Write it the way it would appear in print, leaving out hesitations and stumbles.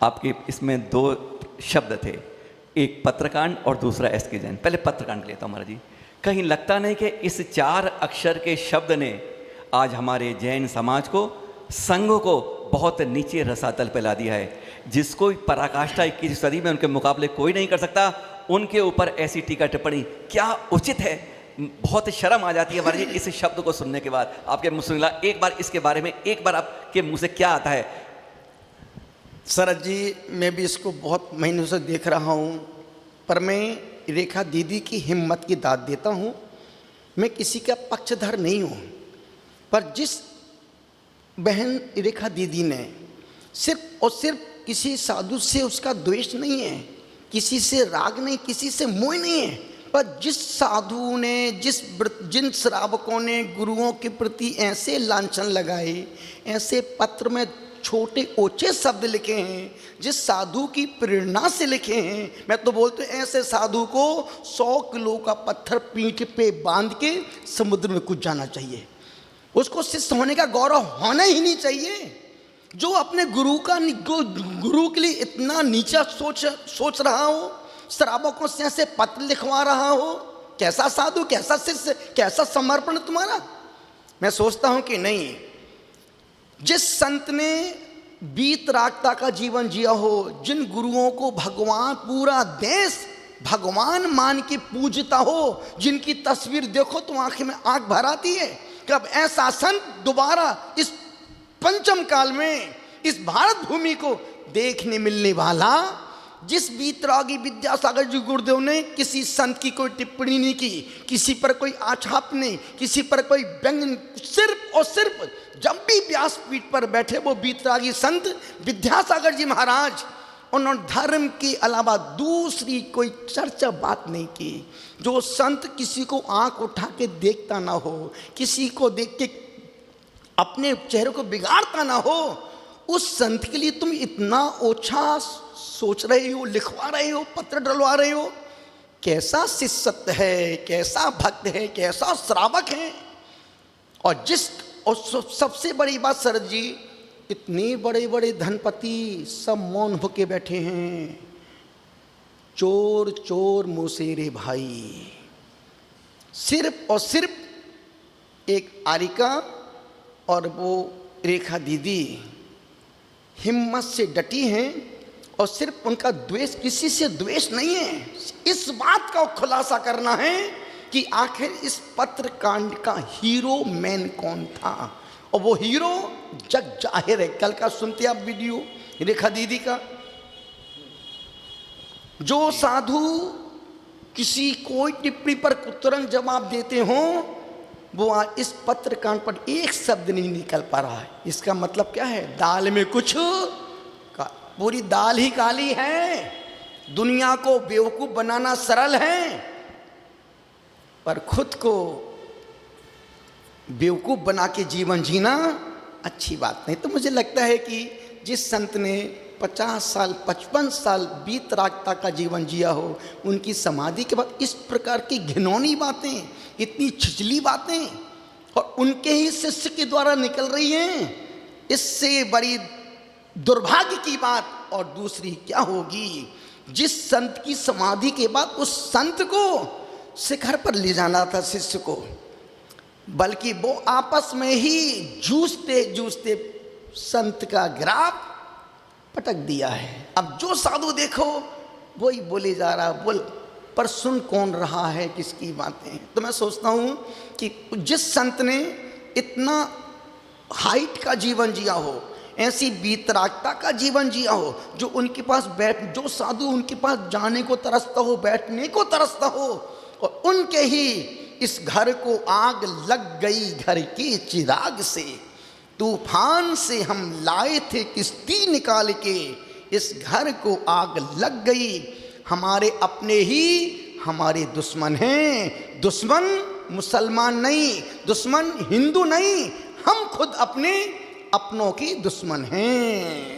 आपके इसमें दो शब्द थे, एक पत्रकांड और दूसरा एसके जैन। पहले पत्रकांड लेता हूँ महाराज जी। कहीं लगता नहीं कि इस 4 अक्षर के शब्द ने आज हमारे जैन समाज को, संघ को बहुत नीचे रसातल पे ला दिया है, जिसको पराकाष्ठा 21वीं सदी में उनके मुकाबले कोई नहीं कर सकता। उनके ऊपर ऐसी टीका टिप्पणी क्या उचित है? बहुत शर्म आ जाती है महाराज जी इस शब्द को सुनने के बाद। आपके मुंह से एक बार इसके बारे में, एक बार आपके मुंह से क्या आता है? शरद जी, मैं भी इसको बहुत महीनों से देख रहा हूँ, पर मैं रेखा दीदी की हिम्मत की दाद देता हूँ। मैं किसी का पक्षधर नहीं हूँ, पर जिस बहन रेखा दीदी ने सिर्फ और सिर्फ किसी साधु से उसका द्वेष नहीं है, किसी से राग नहीं, किसी से मोह नहीं है, पर जिस साधु ने, जिन श्रावकों ने गुरुओं के प्रति ऐसे लांछन लगाए, ऐसे पत्र में छोटे ओछे शब्द लिखे हैं, जिस साधु की प्रेरणा से लिखे हैं, मैं तो बोलते ऐसे साधु को 100 किलो का पत्थर पीठ पे बांध के समुद्र में कूद जाना चाहिए। उसको शिष्य होने का गौरव होना ही नहीं चाहिए। जो अपने गुरु के लिए इतना नीचा सोच रहा हो, श्रावकों से ऐसे पत्र लिखवा रहा हो, कैसा साधु, कैसा शिष्य, कैसा समर्पण तुम्हारा। मैं सोचता हूं कि नहीं, जिस संत ने वीतरागता का जीवन जिया हो, जिन गुरुओं को भगवान, पूरा देश भगवान मान के पूजता हो, जिनकी तस्वीर देखो तो आंखें में आंख भर आती है। कब ऐसा संत दोबारा इस पंचम काल में इस भारत भूमि को देखने मिलने वाला? जिस वीतरागी विद्यासागर जी गुरुदेव ने किसी संत की कोई टिप्पणी नहीं की, किसी पर कोई आक्षेप नहीं, किसी पर कोई व्यंग, सिर्फ और सिर्फ जब भी व्यासपीठ पर बैठे वो वीतरागी संत विद्यासागर जी महाराज, उन्होंने धर्म के अलावा दूसरी कोई चर्चा बात नहीं की। जो संत किसी को आंख उठा के देखता ना हो, किसी को देख के अपने चेहरे को बिगाड़ता ना हो, उस संत के लिए तुम इतना ओछा सोच रहे हो, लिखवा रहे हो, पत्र डलवा रहे हो। कैसा शिष्यत्व है, कैसा भक्त है, कैसा श्रावक है। और सबसे बड़ी बात शरद जी, इतने बड़े बड़े धनपति सब मौन होके बैठे हैं। चोर चोर मुसेरे भाई, सिर्फ और सिर्फ एक आरिका और वो रेखा दीदी हिम्मत से डटी हैं, और सिर्फ उनका द्वेष, किसी से द्वेष नहीं है। इस बात का खुलासा करना है कि आखिर इस पत्र कांड का हीरो मैन कौन था, और वो हीरो जग जाहिर है। कल का सुनते आप वीडियो रेखा दीदी का, जो साधु किसी कोई टिप्पणी पर तुरंत जवाब देते हो, वो इस पत्र कांड पर एक शब्द नहीं निकल पा रहा है। इसका मतलब क्या है? दाल में कुछ पूरी दाल ही काली है। दुनिया को बेवकूफ बनाना सरल है, पर खुद को बेवकूफ बना के जीवन जीना अच्छी बात नहीं। तो मुझे लगता है कि जिस संत ने 50 साल 55 साल वीतरागता का जीवन जिया हो, उनकी समाधि के बाद इस प्रकार की घिनौनी बातें, इतनी छिछली बातें और उनके ही शिष्य के द्वारा निकल रही हैं, इससे बड़ी दुर्भाग्य की बात और दूसरी क्या होगी। जिस संत की समाधि के बाद उस संत को शिखर पर ले जाना था शिष्य को, बल्कि वो आपस में ही जूझते जूझते संत का गिराव पटक दिया है। अब जो साधु देखो वही बोले जा रहा, बोल, पर सुन कौन रहा है किसकी बातें। तो मैं सोचता हूँ कि जिस संत ने इतना हाइट का जीवन जिया हो, ऐसी वीतरागता का जीवन जिया हो, जो उनके पास जो साधु उनके पास जाने को तरसता हो, बैठने को तरसता हो, और उनके ही इस घर को आग लग गई घर के चिराग से, तूफान से हम लाए थे किश्ती निकाल के, इस घर को आग लग गई। हमारे अपने ही हमारे दुश्मन हैं। दुश्मन मुसलमान नहीं, दुश्मन हिंदू नहीं, हम खुद अपने अपनों की दुश्मन हैं।